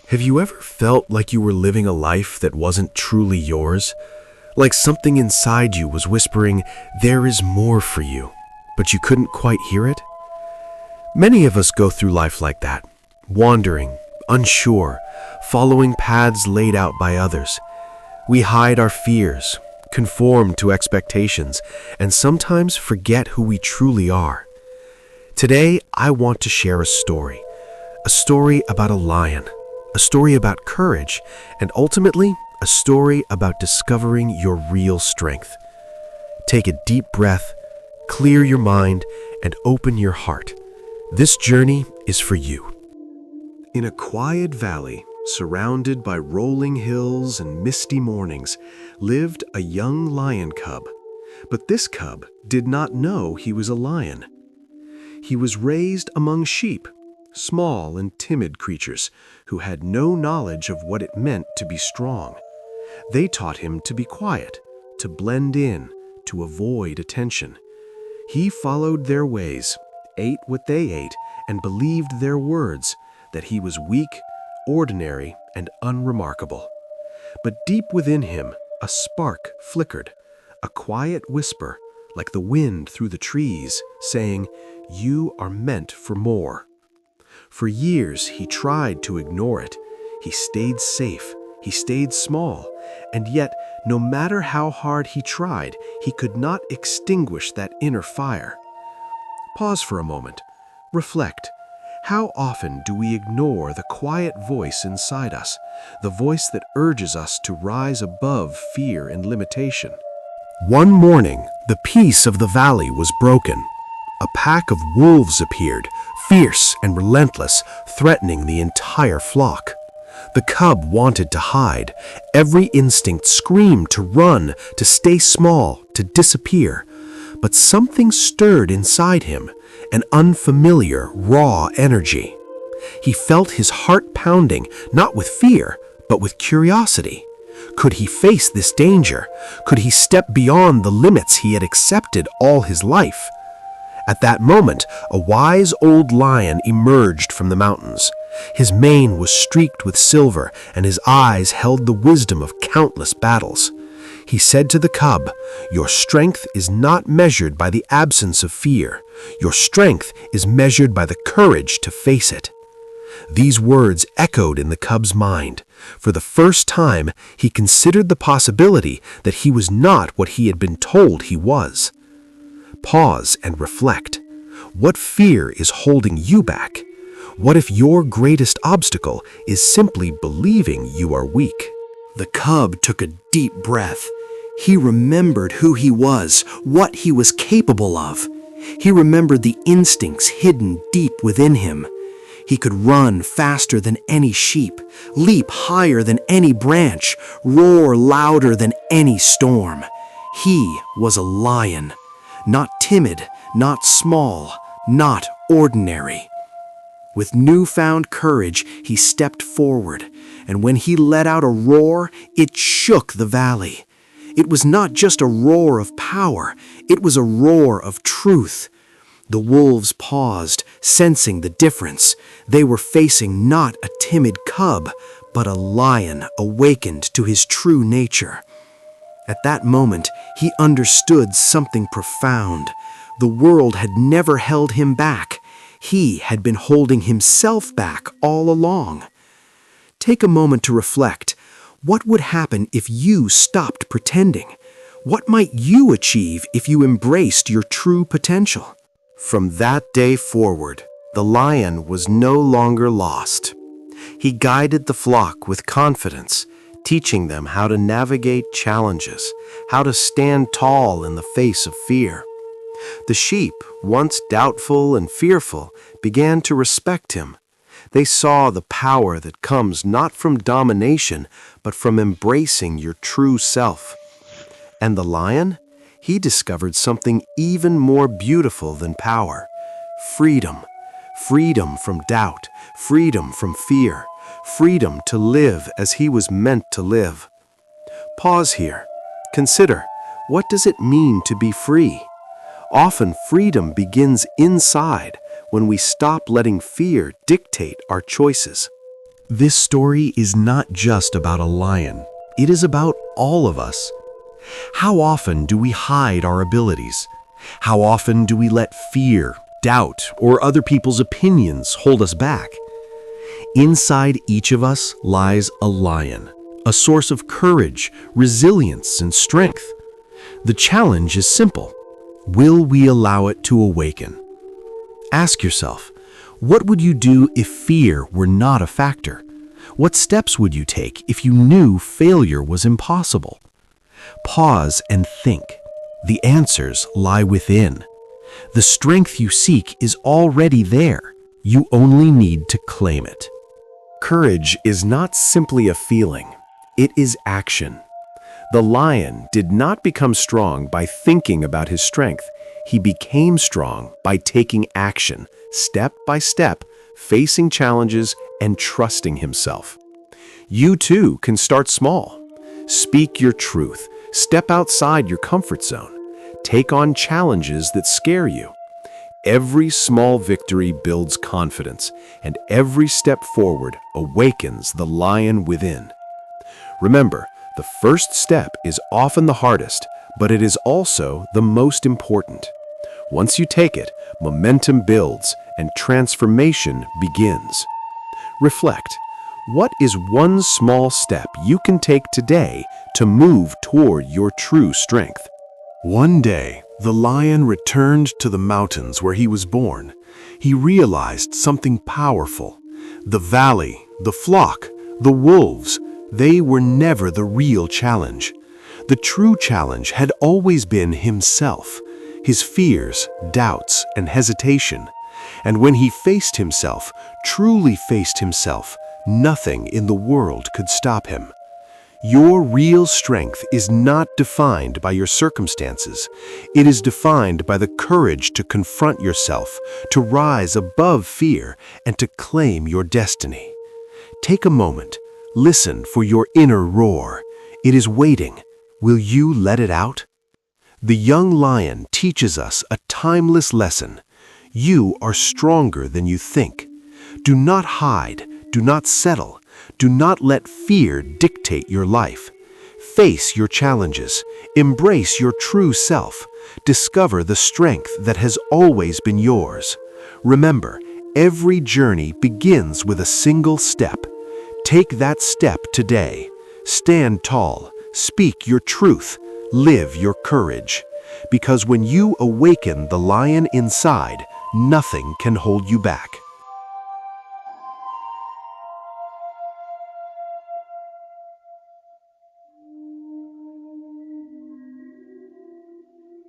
Have you ever felt like you were living a life that wasn't truly yours? Like something inside you was whispering, "There is more for you," but you couldn't quite hear it? Many of us go through life like that, wandering, unsure, following paths laid out by others. We hide our fears, conform to expectations, and sometimes forget who we truly are. Today, I want to share a story about a lion, a story about courage, and ultimately, a story about discovering your real strength. Take a deep breath, clear your mind, and open your heart. This journey is for you. In a quiet valley, surrounded by rolling hills and misty mornings, lived a young lion cub. But this cub did not know he was a lion. He was raised among sheep, small and timid creatures who had no knowledge of what it meant to be strong. They taught him to be quiet, to blend in, to avoid attention. He followed their ways, ate what they ate, and believed their words, that he was weak, ordinary, and unremarkable. But deep within him, a spark flickered, a quiet whisper, like the wind through the trees, saying, "You are meant for more." For years, he tried to ignore it. He stayed safe, he stayed small, and yet, no matter how hard he tried, he could not extinguish that inner fire. Pause for a moment. Reflect. How often do we ignore the quiet voice inside us, the voice that urges us to rise above fear and limitation? One morning, the peace of the valley was broken. A pack of wolves appeared, fierce and relentless, threatening the entire flock. The cub wanted to hide. Every instinct screamed to run, to stay small, to disappear. But something stirred inside him, an unfamiliar, raw energy. He felt his heart pounding, not with fear, but with curiosity. Could he face this danger? Could he step beyond the limits he had accepted all his life? At that moment, a wise old lion emerged from the mountains. His mane was streaked with silver, and his eyes held the wisdom of countless battles. He said to the cub, "Your strength is not measured by the absence of fear. Your strength is measured by the courage to face it." These words echoed in the cub's mind. For the first time, he considered the possibility that he was not what he had been told he was. Pause and reflect. What fear is holding you back? What if your greatest obstacle is simply believing you are weak? The cub took a deep breath. He remembered who he was, what he was capable of. He remembered the instincts hidden deep within him. He could run faster than any sheep, leap higher than any branch, roar louder than any storm. He was a lion, not timid, not small, not ordinary. With newfound courage, he stepped forward, and when he let out a roar, it shook the valley. It was not just a roar of power, it was a roar of truth. The wolves paused, sensing the difference. They were facing not a timid cub, but a lion awakened to his true nature. At that moment, he understood something profound. The world had never held him back. He had been holding himself back all along. Take a moment to reflect. What would happen if you stopped pretending? What might you achieve if you embraced your true potential? From that day forward, the lion was no longer lost. He guided the flock with confidence, teaching them how to navigate challenges, how to stand tall in the face of fear. The sheep, once doubtful and fearful, began to respect him. They saw the power that comes not from domination, but from embracing your true self. And the lion? He discovered something even more beautiful than power: freedom. Freedom from doubt, freedom from fear, freedom to live as he was meant to live. Pause here. Consider, what does it mean to be free? Often freedom begins inside when we stop letting fear dictate our choices. This story is not just about a lion. It is about all of us. How often do we hide our abilities? How often do we let fear, doubt, or other people's opinions hold us back? Inside each of us lies a lion, a source of courage, resilience, and strength. The challenge is simple. Will we allow it to awaken? Ask yourself, what would you do if fear were not a factor? What steps would you take if you knew failure was impossible? Pause and think. The answers lie within. The strength you seek is already there. You only need to claim it. Courage is not simply a feeling. It is action. The lion did not become strong by thinking about his strength. He became strong by taking action, step by step, facing challenges and trusting himself. You too can start small. Speak your truth. Step outside your comfort zone. Take on challenges that scare you. Every small victory builds confidence, and every step forward awakens the lion within. Remember, the first step is often the hardest, but it is also the most important. Once you take it, momentum builds and transformation begins. Reflect. What is one small step you can take today to move toward your true strength? One day, the lion returned to the mountains where he was born. He realized something powerful. The valley, the flock, the wolves, they were never the real challenge. The true challenge had always been himself, his fears, doubts, and hesitation. And when he faced himself, truly faced himself, nothing in the world could stop him. Your real strength is not defined by your circumstances. It is defined by the courage to confront yourself, to rise above fear, and to claim your destiny. Take a moment. Listen for your inner roar. It is waiting. Will you let it out? The young lion teaches us a timeless lesson. You are stronger than you think. Do not hide. Do not settle. Do not let fear dictate your life. Face your challenges. Embrace your true self. Discover the strength that has always been yours. Remember, every journey begins with a single step. Take that step today. Stand tall. Speak your truth. Live your courage. Because when you awaken the lion inside, nothing can hold you back.